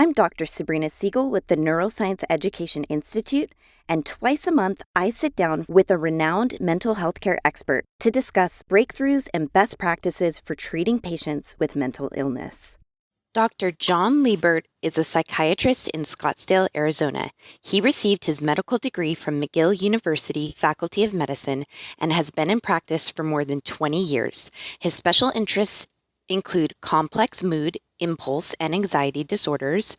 I'm Dr. Sabrina Siegel with the Neuroscience Education Institute, and twice a month I sit down with a renowned mental health care expert to discuss breakthroughs and best practices for treating patients with mental illness. Dr. John Liebert is a psychiatrist in Scottsdale, Arizona. He received his medical degree from McGill University Faculty of Medicine and has been in practice for more than 20 years. His special interests include complex mood, impulse, and anxiety disorders,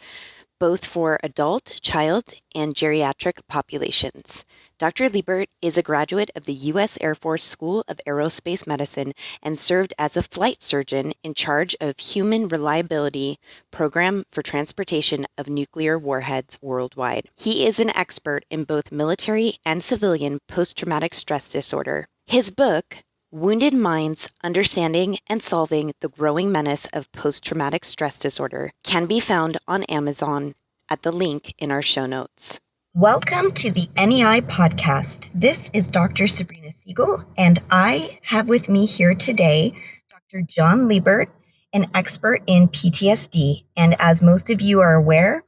both for adult, child, and geriatric populations. Dr. Liebert is a graduate of the U.S. Air Force School of Aerospace Medicine and served as a flight surgeon in charge of Human Reliability Program for transportation of nuclear warheads worldwide. He is an expert in both military and civilian post-traumatic stress disorder. His book, Wounded Minds, Understanding and Solving the Growing Menace of Post-Traumatic Stress Disorder, can be found on Amazon at the link in our show notes. Welcome to the NEI podcast. This is Dr. Sabrina Siegel, and I have with me here today Dr. John Liebert, an expert in PTSD. And as most of you are aware,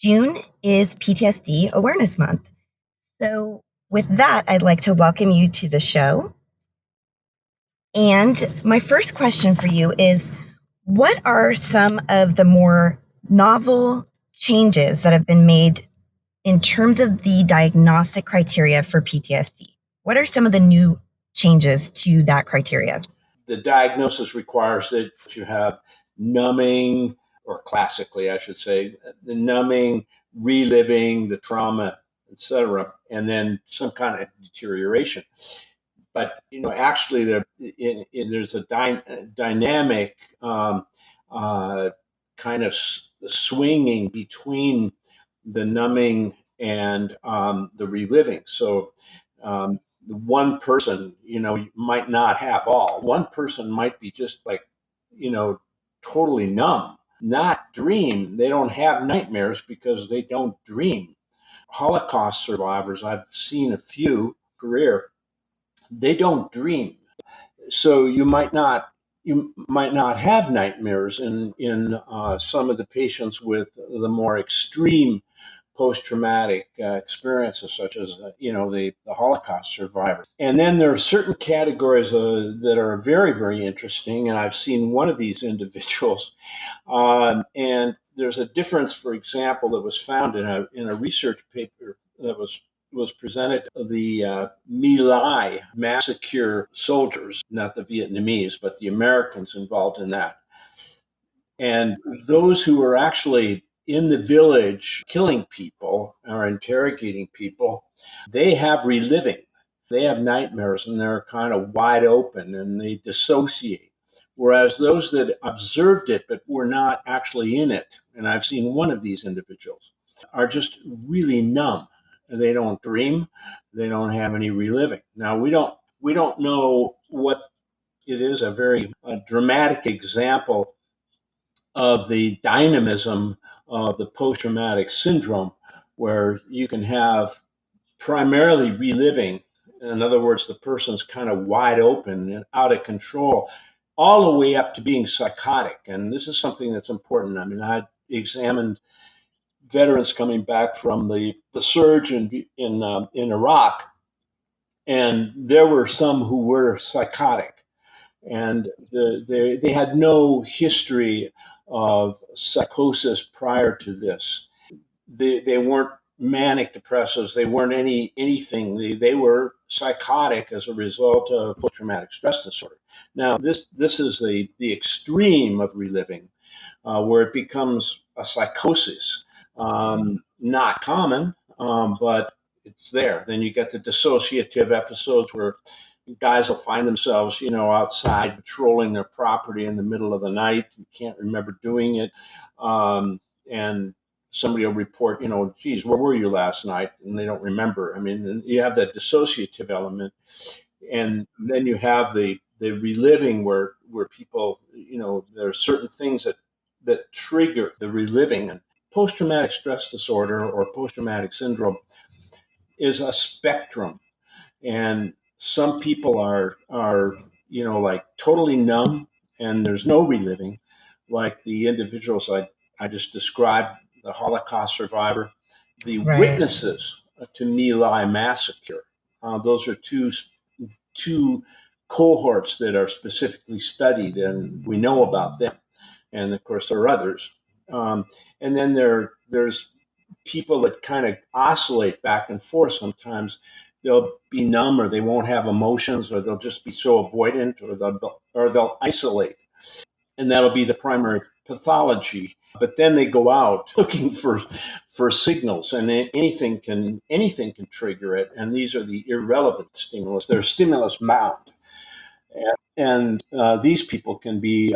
June is PTSD Awareness Month. So with that, I'd like to welcome you to the show. And my first question for you is, what are some of the more novel changes that have been made in terms of the diagnostic criteria for PTSD? What are some of the new changes to that criteria? The diagnosis requires that you have numbing, or classically, I should say, the numbing, reliving the trauma, etc., and then some kind of deterioration. But actually, there's a dynamic kind of swinging between the numbing and the reliving. So one person, might not have all. One person might be just like, totally numb, not dream. They don't have nightmares because they don't dream. Holocaust survivors, I've seen a few career, they don't dream. So you might not have nightmares in some of the patients with the more extreme post-traumatic experiences, such as the Holocaust survivors. And then there are certain categories that are very, very interesting, and I've seen one of these individuals. And there's a difference, for example, that was found in a research paper that was presented. The My Lai massacre soldiers, not the Vietnamese, but the Americans involved in that. And those who were actually in the village killing people or interrogating people, they have reliving. They have nightmares and they're kind of wide open and they dissociate. Whereas those that observed it but were not actually in it, and I've seen one of these individuals, are just really numb. They don't dream. They don't have any reliving. Now we don't know what it is. A very dramatic example of the dynamism of the post-traumatic syndrome, where you can have primarily reliving. In other words, the person's kind of wide open and out of control, all the way up to being psychotic. And this is something that's important. I mean, I examined veterans coming back from the surge in Iraq, and there were some who were psychotic, and they had no history of psychosis prior to this. They weren't manic depressives. They weren't anything. They were psychotic as a result of post-traumatic stress disorder. Now, this is the extreme of reliving, where it becomes a psychosis. Not common, but it's there. Then you get the dissociative episodes where guys will find themselves, outside patrolling their property in the middle of the night. You can't remember doing it. And somebody will report, geez, where were you last night? And they don't remember. I mean, you have that dissociative element. And then you have the reliving where people, there are certain things that trigger the reliving. And post-traumatic stress disorder or post-traumatic syndrome is a spectrum. And some people are like totally numb and there's no reliving, like the individuals I I just described, the Holocaust survivor, the Right. witnesses to My Lai massacre. Those are two cohorts that are specifically studied, and we know about them. And of course, there are others. And then there's people that kind of oscillate back and forth. Sometimes they'll be numb, or they won't have emotions, or they'll just be so avoidant, or they'll isolate, and that'll be the primary pathology. But then they go out looking for signals, and anything can trigger it. And these are the irrelevant stimulus. They're stimulus bound, and these people can be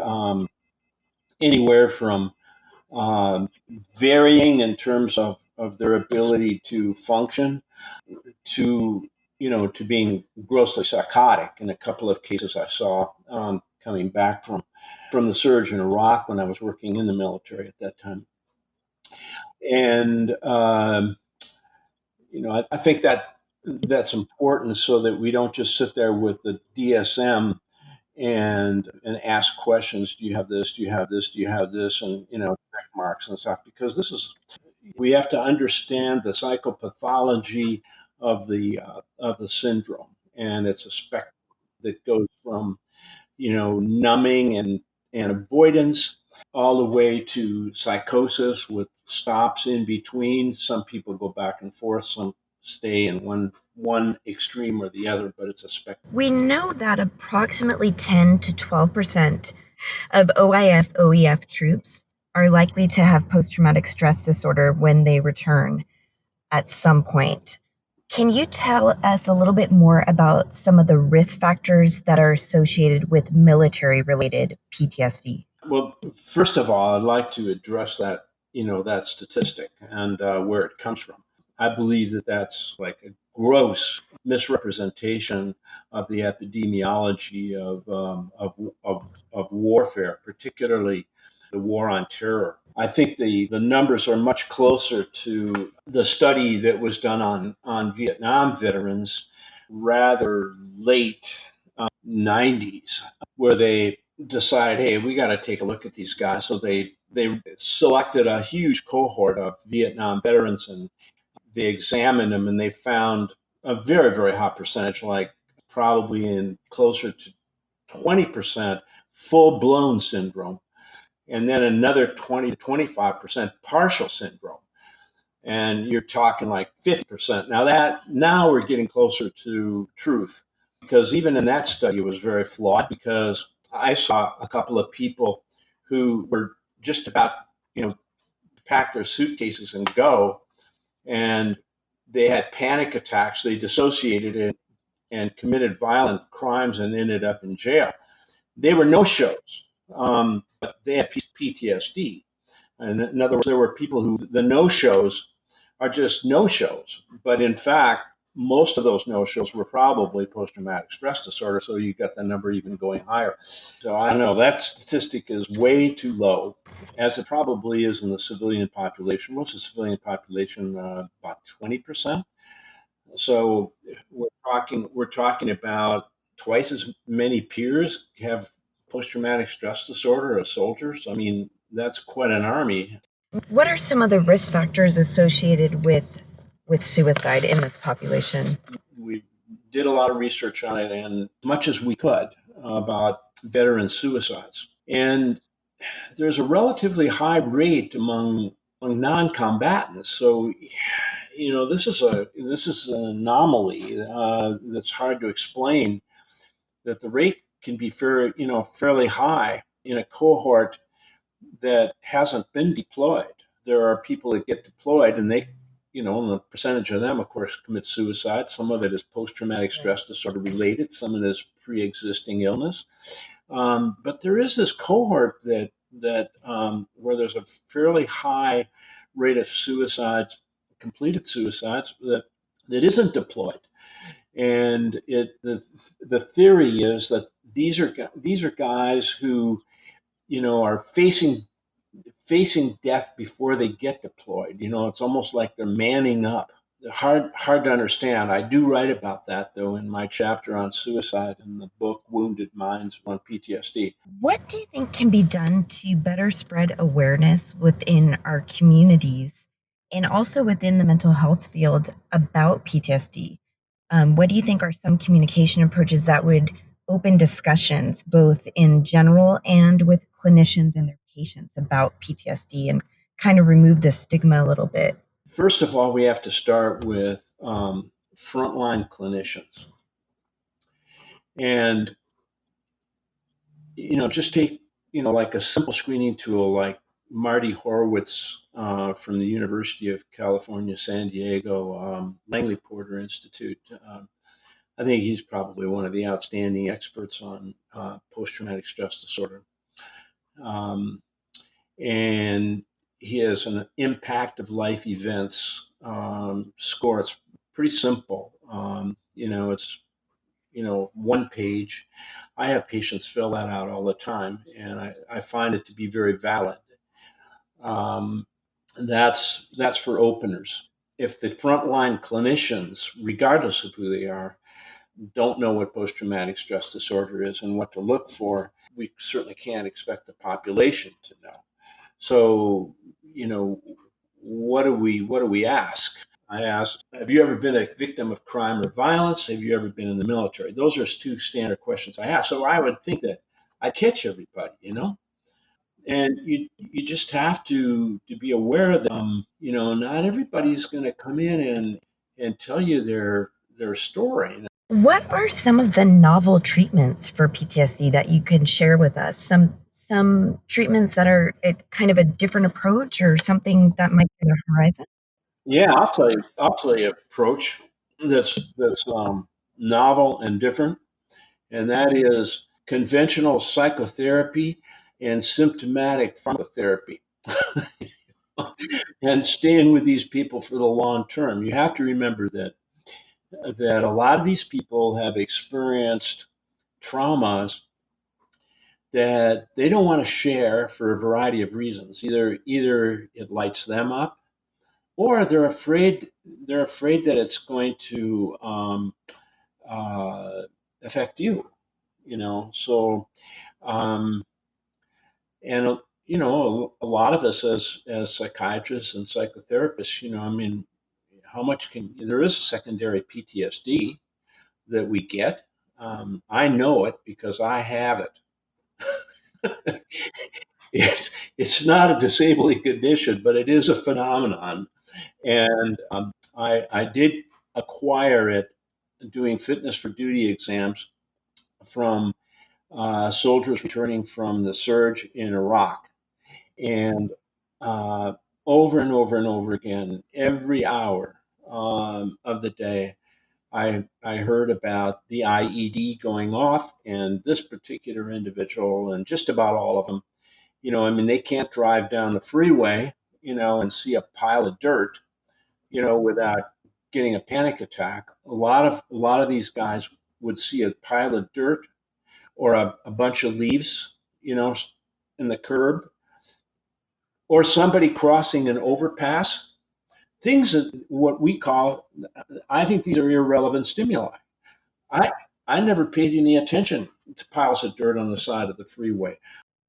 anywhere from um, varying in terms of their ability to function, to to being grossly psychotic. In a couple of cases I saw coming back from the surge in Iraq when I was working in the military at that time. And I think that's important, so that we don't just sit there with the DSM and ask questions. Do you have this? Do you have this? Do you have this? And check marks and stuff. Because we have to understand the psychopathology of the syndrome, and it's a spectrum that goes from numbing and avoidance, all the way to psychosis with stops in between. Some people go back and forth, some stay in one extreme or the other, but it's a spectrum. We know that approximately 10 to 12% of OIF OEF troops are likely to have post-traumatic stress disorder when they return at some point. Can you tell us a little bit more about some of the risk factors that are associated with military-related PTSD? Well, first of all, I'd like to address that statistic and where it comes from. I believe that that's like a gross misrepresentation of the epidemiology of warfare, particularly the war on terror. I think the numbers are much closer to the study that was done on Vietnam veterans rather late 90s, where they decide, hey, we got to take a look at these guys. So they selected a huge cohort of Vietnam veterans, and they examined them, and they found a very, very high percentage, like probably in closer to 20% full blown syndrome, and then another 20 to 25% partial syndrome. And you're talking like 50%. Now we're getting closer to truth, because even in that study it was very flawed, because I saw a couple of people who were just about, to pack their suitcases and go, and they had panic attacks. They dissociated and committed violent crimes and ended up in jail. They were no shows, but they had PTSD. And in other words, there were people who the no shows are just no shows. But in fact, most of those no shows were probably post traumatic stress disorder. So you got the number even going higher. So I don't know, that statistic is way too low, as it probably is in the civilian population. What's the civilian population? About 20%. So we're talking about twice as many peers have post traumatic stress disorder as soldiers. I mean, that's quite an army. What are some of the risk factors associated with suicide in this population? We did a lot of research on it, and as much as we could, about veteran suicides. And there's a relatively high rate among non-combatants. So, this is an anomaly that's hard to explain. That the rate can be fairly high in a cohort that hasn't been deployed. There are people that get deployed, and and the percentage of them, of course, commit suicide. Some of it is post-traumatic stress disorder related. Some of it is pre-existing illness. But there is this cohort that where there's a fairly high rate of suicides, completed suicides, that isn't deployed. And the theory is that these are guys who are facing death before they get deployed. It's almost like they're manning up. hard to understand. I do write about that though in my chapter on suicide in the book Wounded Minds on PTSD. What do you think can be done to better spread awareness within our communities and also within the mental health field about PTSD? What do you think are some communication approaches that would open discussions both in general and with clinicians and their patients about PTSD and kind of remove the stigma a little bit? First of all, we have to start with frontline clinicians. And, just take, like a simple screening tool like Marty Horowitz from the University of California, San Diego, Langley Porter Institute. I think he's probably one of the outstanding experts on post-traumatic stress disorder. And he has an impact of life events score. It's pretty simple. It's one page. I have patients fill that out all the time, and I find it to be very valid. That's for openers. If the frontline clinicians, regardless of who they are, don't know what post-traumatic stress disorder is and what to look for, we certainly can't expect the population to know. So, what do we ask? I asked, have you ever been a victim of crime or violence? Have you ever been in the military? Those are two standard questions I ask. So I would think that I'd catch everybody. And you just have to be aware that not everybody's going to come in and tell you their story. What are some of the novel treatments for PTSD that you can share with us? Some treatments that are kind of a different approach or something that might be on the horizon? Yeah, I'll tell you approach that's novel and different, and that is conventional psychotherapy and symptomatic pharmacotherapy. And staying with these people for the long term. You have to remember that a lot of these people have experienced traumas that they don't want to share for a variety of reasons. Either it lights them up, or they're afraid that it's going to uh, affect you. So um, and a lot of us as psychiatrists and psychotherapists, I mean, how much can there is a secondary PTSD that we get. I know it because I have it. It's not a disabling condition, but it is a phenomenon, and I did acquire it doing fitness for duty exams from soldiers returning from the surge in Iraq. And uh, over and over and over again, every hour of the day, I heard about the IED going off and this particular individual and just about all of them. I mean, they can't drive down the freeway, and see a pile of dirt, without getting a panic attack. A lot of these guys would see a pile of dirt or a bunch of leaves, in the curb, or somebody crossing an overpass. Things that what we call, I think these are irrelevant stimuli. I I never paid any attention to piles of dirt on the side of the freeway.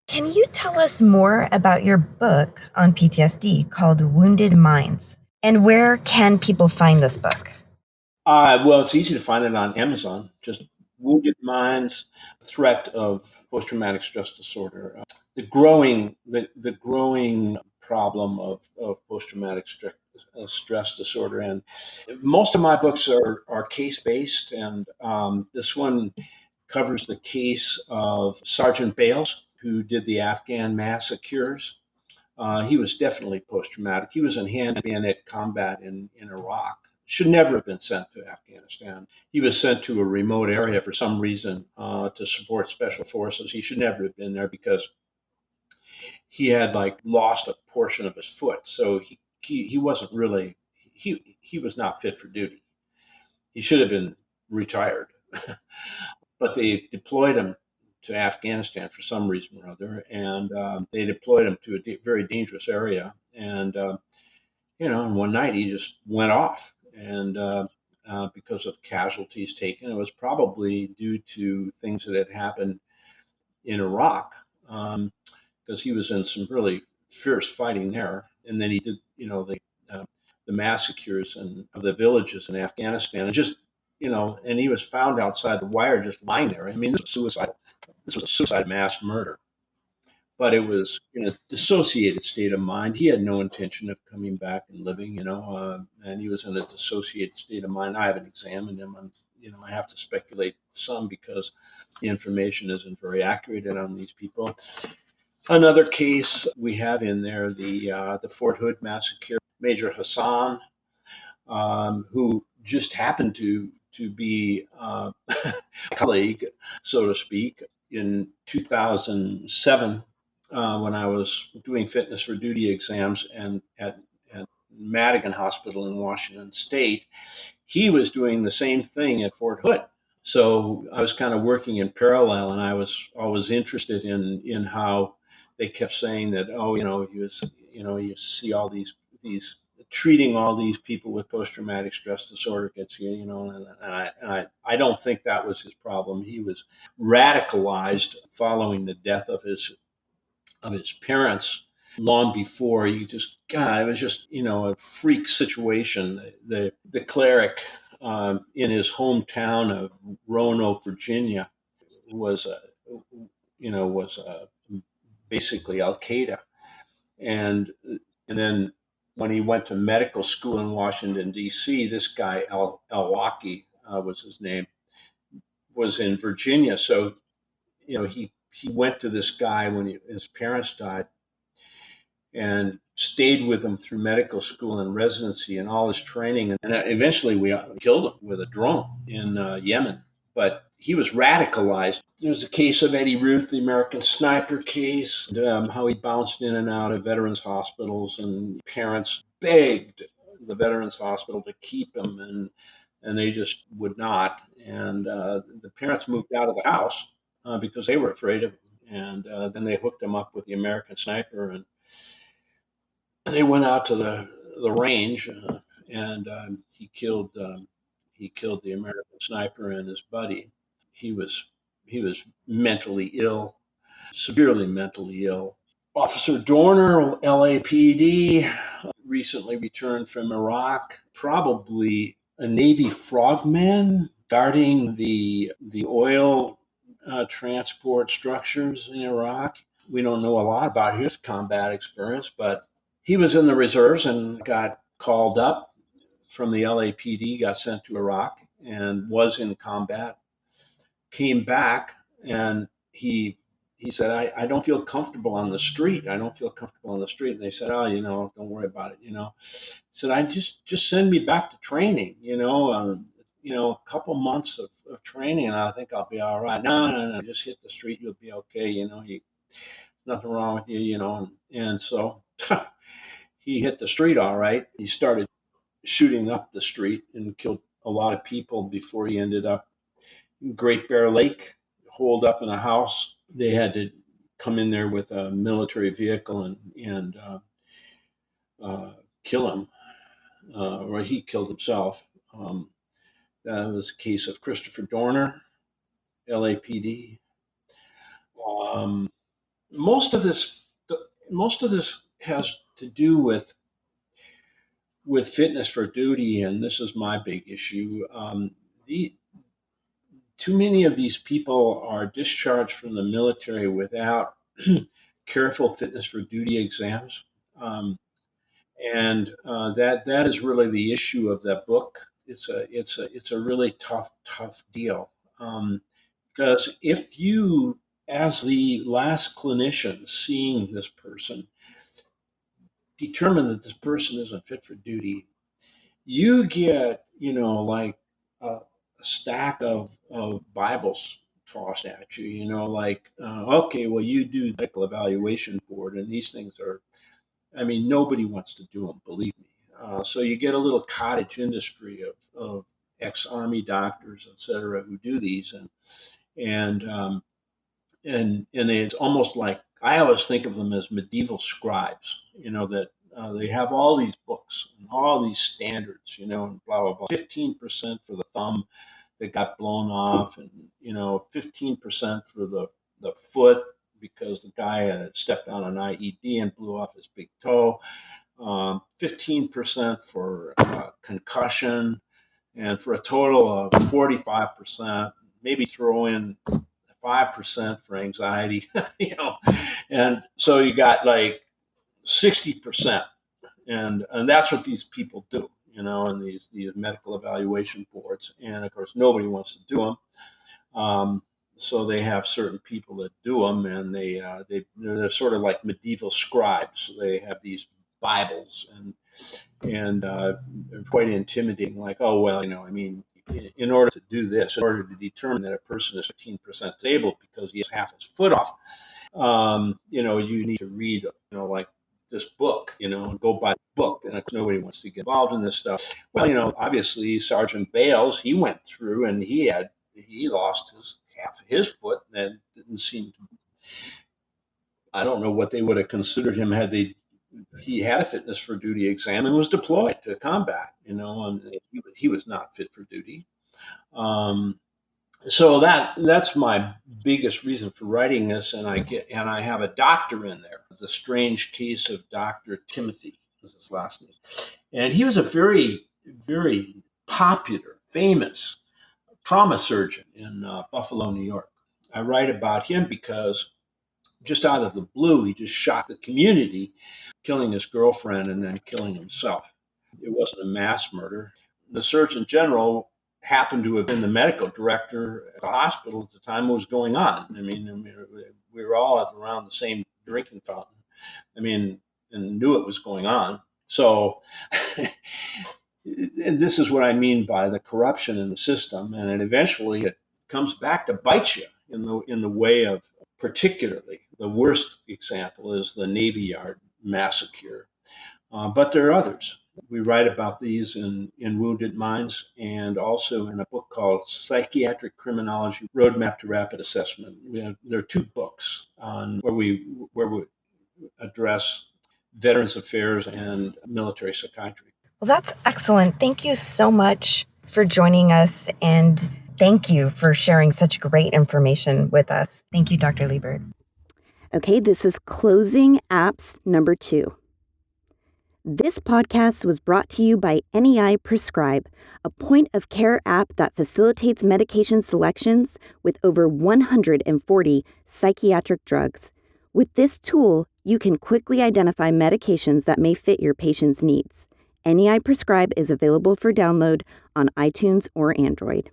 Can you tell us more about your book on PTSD called Wounded Minds? And where can people find this book? Well, it's easy to find it on Amazon. Just Wounded Minds, Threat of Post-Traumatic Stress Disorder, the growing problem of post-traumatic stress disorder. And most of my books are case-based, and this one covers the case of Sergeant Bales, who did the Afghan massacres. He was definitely post-traumatic. He was in hand-to-hand combat in Iraq. Should never have been sent to Afghanistan. He was sent to a remote area for some reason to support special forces. He should never have been there because he had like lost a portion of his foot, so he wasn't really he was not fit for duty. He should have been retired, but they deployed him to Afghanistan for some reason or other, and they deployed him to a very dangerous area. And and one night he just went off and because of casualties taken. It was probably due to things that had happened in Iraq, because he was in some really fierce fighting there, and then he did, the massacres and of the villages in Afghanistan, and just, and he was found outside the wire, just lying there. I mean, this was suicide. This was a suicide mass murder, but it was in a dissociated state of mind. He had no intention of coming back and living, and he was in a dissociated state of mind. I haven't examined him. I have to speculate some because the information isn't very accurate on these people. Another case we have in there, the Fort Hood massacre. Major Hassan, who just happened to be a colleague, so to speak, in 2007, when I was doing fitness for duty exams and at Madigan Hospital in Washington State. He was doing the same thing at Fort Hood. So I was kind of working in parallel, and I was always interested in how they kept saying that, oh, he was, you see all these treating all these people with post-traumatic stress disorder gets you, and I don't think that was his problem. He was radicalized following the death of his parents long before. It was just, a freak situation. The cleric in his hometown of Roanoke, Virginia, was basically Al Qaeda, and then when he went to medical school in Washington D.C., this guy Al-Awlaki was his name, was in Virginia. So he went to this guy when his parents died, and stayed with him through medical school and residency and all his training. And eventually we killed him with a drone in Yemen. But he was radicalized. There's a case of Eddie Ruth, the American sniper case, how he bounced in and out of veterans hospitals, and parents begged the veterans hospital to keep him, and they just would not. And the parents moved out of the house because they were afraid of him. And then they hooked him up with the American sniper, and they went out to the range, and he killed the American sniper and his buddy. He was mentally ill, severely mentally ill. Officer Dorner, LAPD, recently returned from Iraq, probably a Navy frogman guarding the oil transport structures in Iraq. We don't know a lot about his combat experience, but he was in the reserves and got called up from the LAPD, got sent to Iraq, and was in combat. Came back, and he said, I don't feel comfortable on the street. I don't feel comfortable on the street. And they said, oh, don't worry about it. He said, I just send me back to training, a couple months of training, and I think I'll be all right. No, just hit the street. You'll be okay. Nothing wrong with you, and so he hit the street all right. He started shooting up the street and killed a lot of people before he ended up in Great Bear Lake, holed up in a house. They had to come in there with a military vehicle and kill him, or he killed himself. That was a case of Christopher Dorner, LAPD. Um, most of this, most of this has to do with fitness for duty, and this is my big issue. Too many of these people are discharged from the military without careful fitness for duty exams, and that is really the issue of that book. It's a really tough deal, because if you, as the last clinician seeing this person, determine that this person isn't fit for duty, you get, like a stack of Bibles tossed at you, like, okay, well, you do the medical evaluation board, and these things are, I mean, nobody wants to do them, believe me. So you get a little cottage industry of ex-army doctors, et cetera, who do these, and and it's almost like, I always think of them as medieval scribes, that they have all these books, all these standards, and blah, blah, blah. 15% for the thumb that got blown off, and 15% for the foot because the guy had stepped on an IED and blew off his big toe. 15% for concussion, and for a total of 45%. Maybe throw in 5% for anxiety, and so you got like 60%, and that's what these people do, in these medical evaluation boards, and of course nobody wants to do them. So they have certain people that do them, and they're sort of like medieval scribes. They have these Bibles, and quite intimidating. Like, oh well, in order to do this, in order to determine that a person is 15% disabled because he has half his foot off, you need to read, like this book, and go by the book. And of course, nobody wants to get involved in this stuff. Well, obviously Sergeant Bales, he went through and he lost half of his foot, and didn't seem to. I don't know what they would have considered him had he had a fitness for duty exam and was deployed to combat, and he was not fit for duty. So that's my biggest reason for writing this, and I have a doctor in there. The strange case of Dr. Timothy was his last name, and he was a very, very popular, famous trauma surgeon in Buffalo, New York. I write about him because just out of the blue, he just shocked the community, killing his girlfriend and then killing himself. It wasn't a mass murder. The Surgeon General happened to have been the medical director at the hospital at the time it was going on. We were all around the same drinking fountain, and knew it was going on. So and this is what I mean by the corruption in the system. And eventually it comes back to bite you in the way of, particularly the worst example is the Navy Yard massacre. But there are others. We write about these in Wounded Minds, and also in a book called Psychiatric Criminology, Roadmap to Rapid Assessment. There are two books on where we address Veterans Affairs and military psychiatry. Well, that's excellent. Thank you so much for joining us, and thank you for sharing such great information with us. Thank you, Dr. Liebert. Okay, this is Closing Apps number 2. This podcast was brought to you by NEI Prescribe, a point-of-care app that facilitates medication selections with over 140 psychiatric drugs. With this tool, you can quickly identify medications that may fit your patient's needs. NEI Prescribe is available for download on iTunes or Android.